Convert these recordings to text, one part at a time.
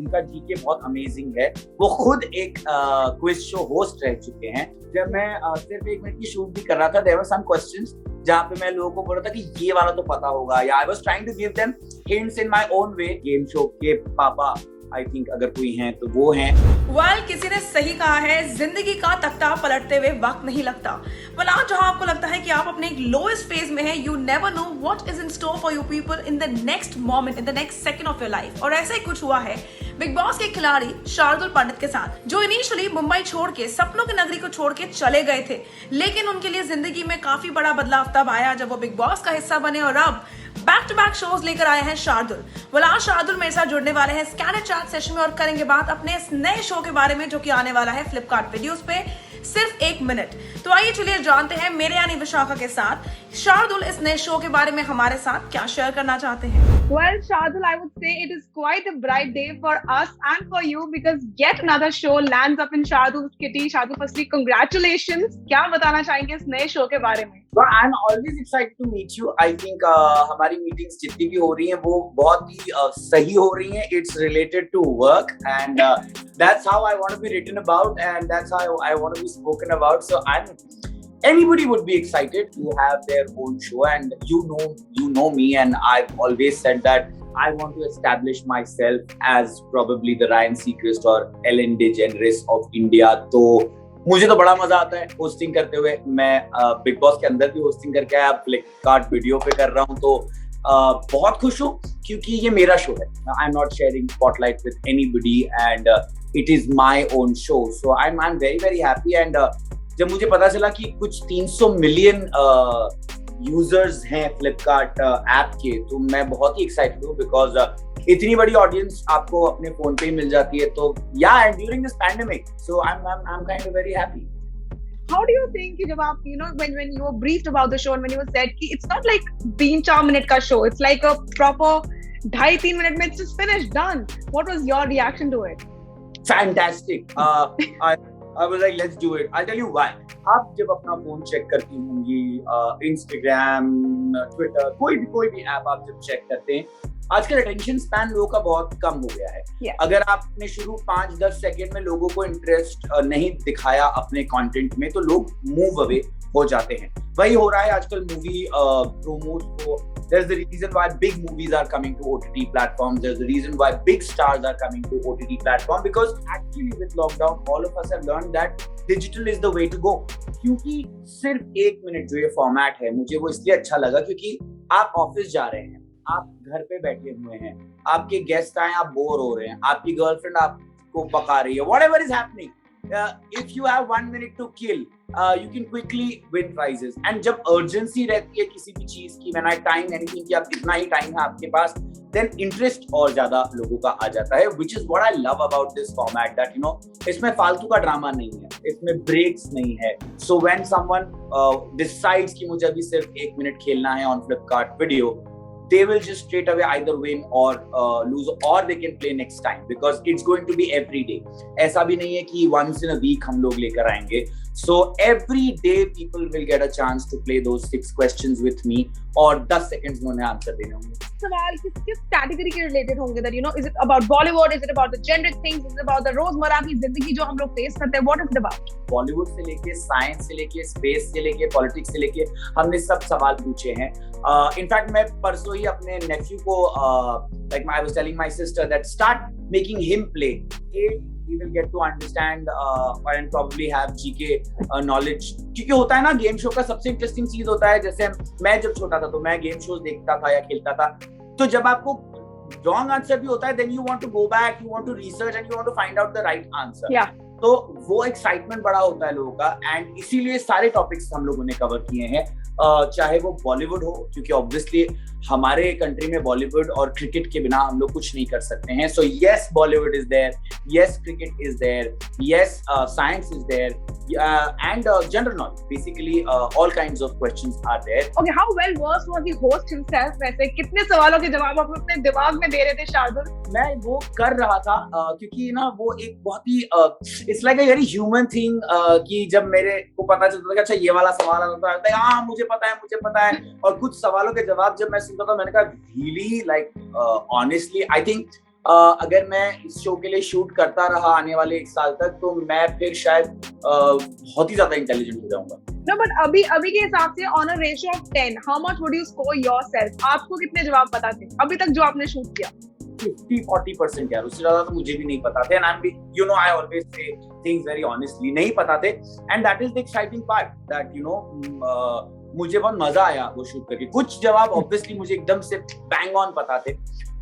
उनका जीके बहुत अमेजिंग है। वो खुद एक क्विज शो होस्ट रह चुके हैं। जब मैं सिर्फ 1 मिनट की शूट भी कर रहा था, देयर वर सम क्वेश्चंस जहाँ पे मैं लोगों को बोल रहा था कि ये वाला तो पता होगा, या I was trying to give them hints in my own way. Game show के पापा आई थिंक अगर कोई हैं तो वो हैं। वेल, किसी ने सही कहा है, जिंदगी का तख्ता पलटते हुए वक्त नहीं लगता। आज जहां आपको लगता है कि आप अपने एक लोएस्ट फेज में हैं, you never know what is in store for you people in the next moment, in the next second of your life. और ऐसा ही कुछ हुआ है बिग बॉस के खिलाड़ी शार्दुल पंडित के साथ, जो इनिशियली मुंबई छोड़ के, सपनों की नगरी को छोड़ के चले गए थे, लेकिन उनके लिए जिंदगी में काफी बड़ा बदलाव तब आया जब वो बिग बॉस का हिस्सा बने और अब बैक टू बैक शोज लेकर आए हैं शार्दुल। आज शार्दुल मेरे साथ जुड़ने वाले हैं स्कैनर चैट सेशन में और करेंगे बात अपने इस नए शो के बारे में जो कि आने वाला है फ्लिपकार्ट वीडियोस पे सिर्फ 1 मिनट। तो आइए चलिए जानते हैं मेरे यानी विशाखा के साथ शार्दुल इस नए शो के बारे में हमारे साथ क्या शेयर करना चाहते हैं। Well, Shardul, I would say it is quite a bright day for us and for you because yet another show lands up in Shardul's kitty. Shardul, firstly, congratulations. क्या बताना चाहेंगे इस नए शो के बारे में? So I'm always excited to meet you. I think हमारी meetings जितनी भी हो रही हैं वो बहुत ही सही हो रही हैं. It's related to work and that's how I want to be written about and that's how I want to be spoken about. So anybody would be excited to have their own show and you know me and I've always said that I want to establish myself as probably the Ryan Seacrest or Ellen DeGeneres of India. तो मुझे तो बड़ा मजा आता है hosting करते हुए। मैं बिग बॉस के अंदर भी होस्टिंग करके आया, फ्लिपकार्ट वीडियो पे कर रहा हूँ, तो बहुत खुश हूँ क्योंकि ये मेरा शो है। I am not sharing spotlight with anybody and it is my own show, so I am very very happy. And जब मुझे पता चला कि कुछ 300 मिलियन यूजर्स हैं फ्लिपकार्ट ऐप के, तो मैं बहुत ही एक्साइटेड हूँ बिकॉज इतनी बड़ी ऑडियंस आपको अपने फोन पे ही मिल जाती है। तो या and during this pandemic, so I am kind of very happy. How do you think कि जब आप when you were briefed about the show and when you were said कि it's not like 3-4 मिनट का show, it's like a proper 2.5-3 minute में it's just finished, done. What was your reaction to it? Fantastic. I was like, let's do it. I'll tell you why. आप जब अपना phone check करती होंगी, Instagram, Twitter, कोई भी app आप जब चेक करते हैं, आजकल अटेंशन स्पैन लोगों का बहुत कम हो गया है। Yeah. अगर आपने शुरू 5-10 सेकेंड में लोगों को इंटरेस्ट नहीं दिखाया अपने कंटेंट में, तो लोग मूव अवे हो जाते हैं। वही हो रहा है आजकल मूवी प्रोमोट को। There's the reason why big movies are coming to OTT platforms. There's the reason why big stars are coming to OTT platform because actually with lockdown, all of us have learned that digital is the way to go. क्योंकि सिर्फ 1 minute जो ये format है, मुझे वो इसलिए अच्छा लगा क्योंकि आप ऑफिस जा रहे हैं, आप घर पे बैठे हुए हैं, आपके गेस्ट आए, आप बोर हो रहे हैं, आपकी गर्लफ्रेंड आपको पका रही है, whatever is happening, if you have 1 minute to kill, you can quickly win prizes. And जब urgency रहती है किसी भी चीज की, when I time anything कि आप कितना ही टाइम है आपके पास, then interest और ज्यादा लोगों का आ जाता है, which is what I love about this format, that इसमें फालतू का ड्रामा नहीं है, इसमें ब्रेक्स नहीं है। So when someone decides कि मुझे अभी सिर्फ 1 मिनट खेलना है on Flipkart video, they will just straight away either win or lose, or they can play next time because it's going to be every day. ऐसा भी नहीं है कि once in a week हम लोग लेकर आएंगे। So every day people will get a chance to play those 6 questions with me और 10 seconds में उन्हें आंसर देने होंगे। सवाल किस कैटेगरी के रिलेटेड होंगे? that is it about Bollywood, is it about the generic things, is it about the रोजमर्रा की जिंदगी जो हम लोग फेस करते हैं, what is it about? Bollywood से लेके साइंस से लेके स्पेस से लेके पॉलिटिक्स से लेके हमने सब सवाल पूछे हैं। इनफैक्ट मैं परसों ही अपने नेफ्यू को like I was telling my sister that start making him play. He will get to understand and probably have GK knowledge. क्योंकि होता है ना, गेम शो का सबसे इंटरेस्टिंग चीज होता है, जैसे मैं जब छोटा था तो मैं गेम शोज देखता था या खेलता था, तो जब आपको रॉन्ग आंसर भी होता है, then you want to go back, you want to research and you want to find out the right answer. Yeah. तो वो एक्साइटमेंट बड़ा होता है लोगों का एंड इसीलिए सारे टॉपिक्स हम लोगों ने कवर किए हैं, चाहे वो बॉलीवुड हो, क्योंकि ऑब्वियसली हमारे कंट्री में बॉलीवुड और क्रिकेट के बिना हम लोग कुछ नहीं कर सकते हैं। So yes, Bollywood is there, yes cricket is there, yes science is there and general knowledge, basically all kinds of questions are there. Okay, how well versed was the host himself? वैसे कितने सवालों के जवाब आप अपने दिमाग में दे रहे थे शार्दुल? मैं वो कर रहा था क्योंकि ना वो एक बहुत ही it's like a very human thing कि जब मेरे को पता चलता था कि अच्छा ये वाला सवाल आता है, हाँ मुझे पता है और कुछ सवालों के जवाब जब मैं सुनता था, मैंने कहा really, like honestly I think अगर मैं इस शो के लिए शूट करता रहा आने वाले 1 साल तक, तो मैं फिर शायद बहुत ही ज्यादा इंटेलिजेंट हो जाऊंगा। No, but अभी के हिसाब से on a ratio of 10, how much would you score yourself? आपको कितने जवाब पता थे अभी तक जो आपने शूट किया? 50-40% यार, उससे ज्यादा तो मुझे भी नहीं पता थे। And I'm, you know, I always say things very honestly, नहीं पता थे। And that is the exciting part, that you know, मुझे बहुत मजा आया वो शूट करके। कुछ जवाब ऑब्वियसली मुझे एकदम से बैंग ऑन पता थे,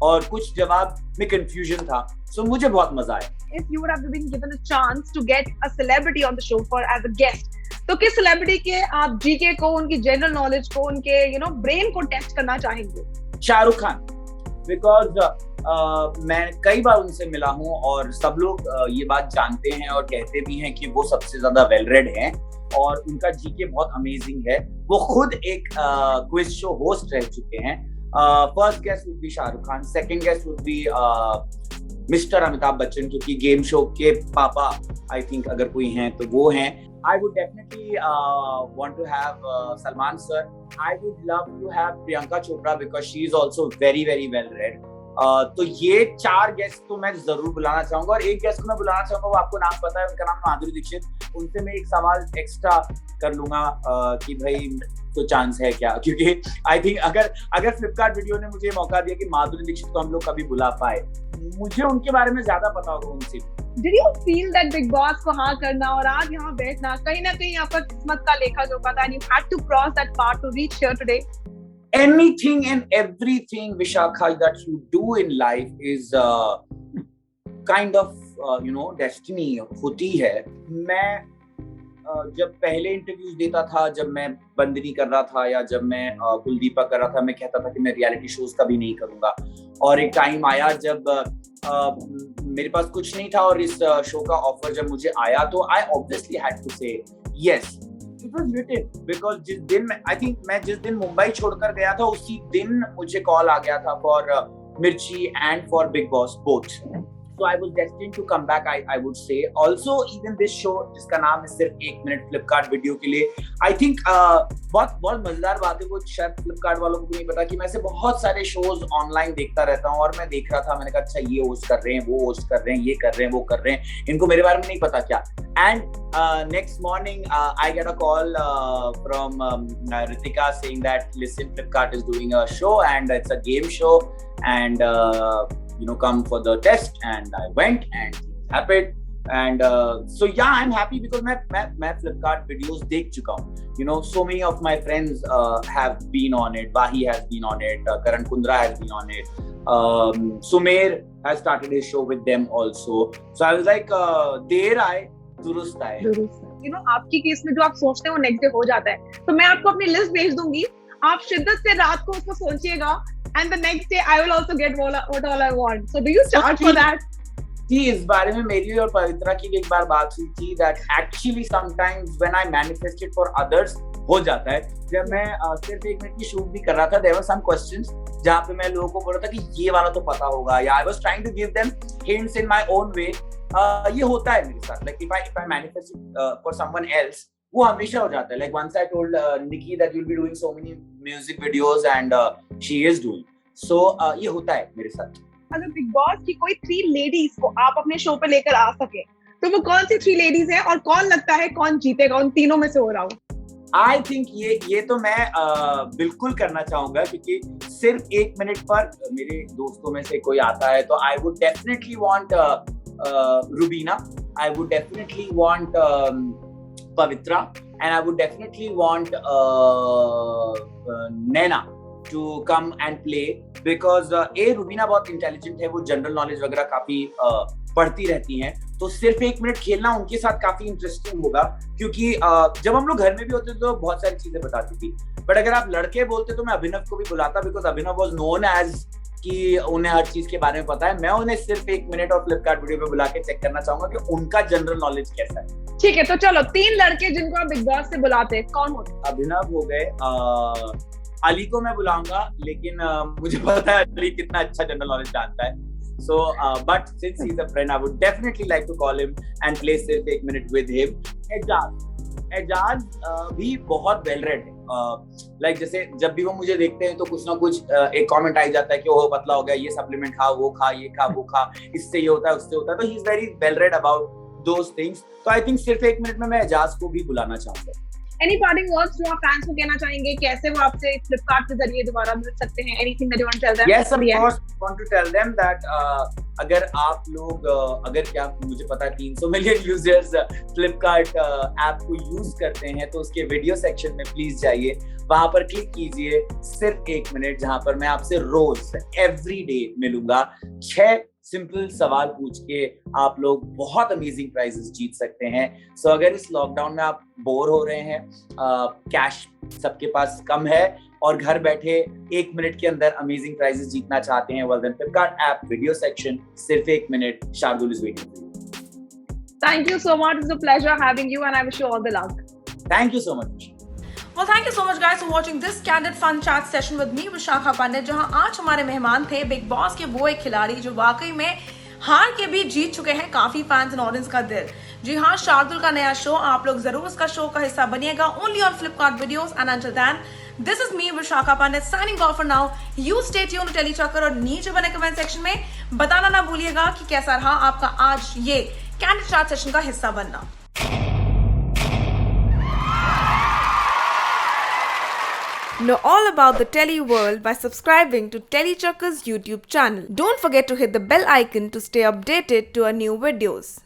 और कुछ जवाब में कंफ्यूजन था, सो मुझे बहुत मजा आया। If you would have been given a chance to get a celebrity on the show for as a guest, तो किस सेलिब्रिटी के आप जीके को, उनकी जनरल नॉलेज को, उनके ब्रेन को टेस्ट करना चाहेंगे? शाहरुख खान, बिकॉज मैं कई बार उनसे मिला हूँ, और सब लोग ये बात जानते हैं और कहते भी हैं कि वो सबसे ज्यादा वेल रेड हैं, और उनका जीके बहुत अमेजिंग है। वो खुद एक क्विज शो होस्ट रह चुके हैं। First guest would be Shahrukh Khan, second guest would be mister Amitabh Bachchan, क्योंकि गेम शो के पापा आई थिंक अगर कोई हैं तो वो हैं। I would definitely want to have Salman sir. I would love to have Priyanka Chopra because she is also very very well read. तो ये 4 गेस्ट तो मैं जरूर बुलाना चाहूंगा, और एक गेस्ट को मैं बुलाना चाहूंगा, वो आपको नाम पता है, उनका नाम माधुरी दीक्षित। उनसे मैं एक सवाल एक्स्ट्रा कर लूंगा कि भाई तो चांस है क्या, क्योंकि आई थिंक अगर फ्लिपकार्ट वीडियो ने मुझे मौका दिया कि माधुरी दीक्षित को हम लोग कभी बुला पाए, मुझे उनके बारे में ज्यादा पता होगा उनसे। Did you feel that Big Boss को हाँ करना और आज यहाँ बैठना कहीं ना कहीं आपका किस्मत का लेखा जोखा था, and you had to cross that part to reach here today? Anything and everything, Vishakha, that you do in life is kind of destiny होती है। मैं जब पहले इंटरव्यूज देता था, जब मैं बंदनी कर रहा था या जब मैं कुलदीपा कर रहा था, मैं कहता था कि मैं रियलिटी शोज कभी नहीं करूंगा, और एक टाइम आया जब मेरे पास कुछ नहीं था और इस शो का ऑफर जब मुझे आया, तो I obviously had to say yes. It was written because जिस दिन मैं जिस दिन मुंबई छोड़कर गया था, उसी दिन मुझे कॉल आ गया था फॉर मिर्ची and for big boss both. So I was destined to come back, I would say. Also, even this show, जिसका नाम है सिर्फ 1 मिनट फ्लिपकार्ट वीडियो के लिए, I think बहुत मजेदार बात है, वो शायद फ्लिपकार्ट वालों को भी नहीं पता कि मैं ऐसे बहुत सारे शोज ऑनलाइन देखता रहता हूँ, और मैं देख रहा था, मैंने कहा अच्छा ये होस्ट कर रहे हैं, वो होस्ट कर रहे हैं, ये कर रहे हैं, वो कर रहे हैं, इनको मेरे बारे में नहीं पता क्या। And next morning, I get a call from Ritika saying that listen, Flipkart is doing a show and it's a game show, and come for the test. And I went and things happened, and so yeah, I'm happy because मैं Flipkart videos देख चुका हूँ। So many of my friends have been on it. Wahi has been on it, Karan Kundra has been on it, Sumer has started his show with them also. So I was like देर आए दुरुस्त आए। आपकी case में जो आप सोचते हैं वो नेक्स्ट डे हो जाता है, तो मैं आपको अपनी लिस्ट भेज दूंगी, आप शिद्दत से रात को उसको सोचिएगा, and the next day I will also get what all I want. So do you charge for that? जी, इस बारे में मेरी और पवित्रा की एक बार बात हुई थी, that actually sometimes when I manifest it for others हो जाता है। जब मैं सिर्फ 1 मिनट की शूट भी कर रहा था, there were some questions जहाँ पे मैं लोगों को बोल रहा था कि ये वाला तो पता होगा, या I was trying to give them hints in my own way. ये होता है मेरे साथ, like if I manifest it for someone else, वो हमेशा हो जाता है। Like once I told Nikki that you'll be doing so many music videos, and she is doing so. ये होता है मेरे साथ। अगर बिग बॉस की कोई 3 लेडीज को आप अपने शो पे लेकर आ सके, तो वो कौन सी 3 लेडीज हैं, और कौन लगता है कौन जीतेगा उन तीनों में से? हो रहा हूँ आई थिंक ये तो मैं बिल्कुल करना चाहूंगा, क्योंकि सिर्फ 1 मिनट पर मेरे दोस्तों में से कोई आता है, तो I would definitely want Rubina, I would definitely want Pavitra, and I would definitely want Naina to come and play, because Rubina बहुत इंटेलिजेंट है, वो जनरल नॉलेज वगैरह काफी पढ़ती रहती हैं, तो सिर्फ 1 मिनट खेलना उनके साथ काफी इंटरेस्टिंग होगा, क्योंकि जब हम लोग घर में भी होते तो बहुत सारी चीजें बताती थी, बट अगर आप लड़के बोलते तो मैं अभिनव को भी बुलाता, because Abhinav was known as कि उन्हें हर चीज के बारे में पता है। मैं उन्हें सिर्फ 1 मिनट और फ्लिपकार्ट वीडियो पे बुला के चेक करना चाहूंगा कि उनका जनरल नॉलेज कैसा है। ठीक है, तो चलो 3 लड़के जिनको आप बिग बॉस से बुलाते हैं, कौन होते? अभिनव हो गए, अली को मैं बुलाऊंगा, लेकिन मुझे पता है अली कितना अच्छा जनरल नॉलेज जानता है, so but since he's a friend, I would definitely like to call him and play सिर्फ 1 मिनट with him. एजाज भी बहुत वेल रेड है। लाइक जैसे जब भी वो मुझे देखते हैं तो कुछ ना कुछ एक कमेंट आ जाता है कि ओह पतला हो गया, ये सप्लीमेंट खा, वो खा, ये खा, वो खा, इससे ये होता है, उससे होता है। तो he is very well read about those things. तो आई थिंक सिर्फ 1 मिनट में मैं एजाज को भी बुलाना चाहूंगा। Any parting words जो आप फैंस को कहना चाहेंगे, कैसे वो आपसे फ्लिपकार्ट के जरिए दोबारा मिल सकते हैं? Anything that you want to tell them? Yes, of course, want to tell them that अगर आप लोग अगर क्या मुझे पता है 300 मिलियन यूजर्स फ्लिपकार्ट ऐप को यूज करते हैं, तो उसके वीडियो सेक्शन में प्लीज जाइए, वहां पर क्लिक कीजिए सिर्फ 1 मिनट, जहां पर मैं आपसे रोज एवरी डे मिलूंगा। 6 सिंपल सवाल पूछ के आप लोग बहुत अमेजिंग प्राइजेस जीत सकते हैं। सो अगर इस लॉकडाउन में आप बोर हो रहे हैं, कैश सबके पास कम है और घर बैठे 1 मिनट के अंदर अमेजिंग प्राइजेस जीतना चाहते हैं, well then Flipkart app video section, सिर्फ 1 minute, Shardul is waiting for you. Thank you so much. It's a pleasure having you and I wish you all the luck. Thank you so much. Well, thank you so much guys for watching this candid fun chat session with me, Vishakha Pandit, जहां आज हमारे मेहमान थे big boss के वो एक खिलाड़ी जो वाकई में हार के भी जीत चुके हैं काफी फैंस एंड ऑडियंस का दिल। जी हाँ, शार्दुल का नया शो, आप लोग जरूर उसका शो का हिस्सा बनिएगा, only on Flipkart videos. And until then, this is me Vishakha Pandit signing off for now. You stay tuned to Tele Chakkar, और नीचे बने कमेंट सेक्शन में बताना ना भूलिएगा कि कैसा रहा आपका आज ये कैंडिड चैट सेशन का हिस्सा बनना। Know all about the Telly world by subscribing to Telly Chakka's YouTube channel. Don't forget to hit the bell icon to stay updated to our new videos.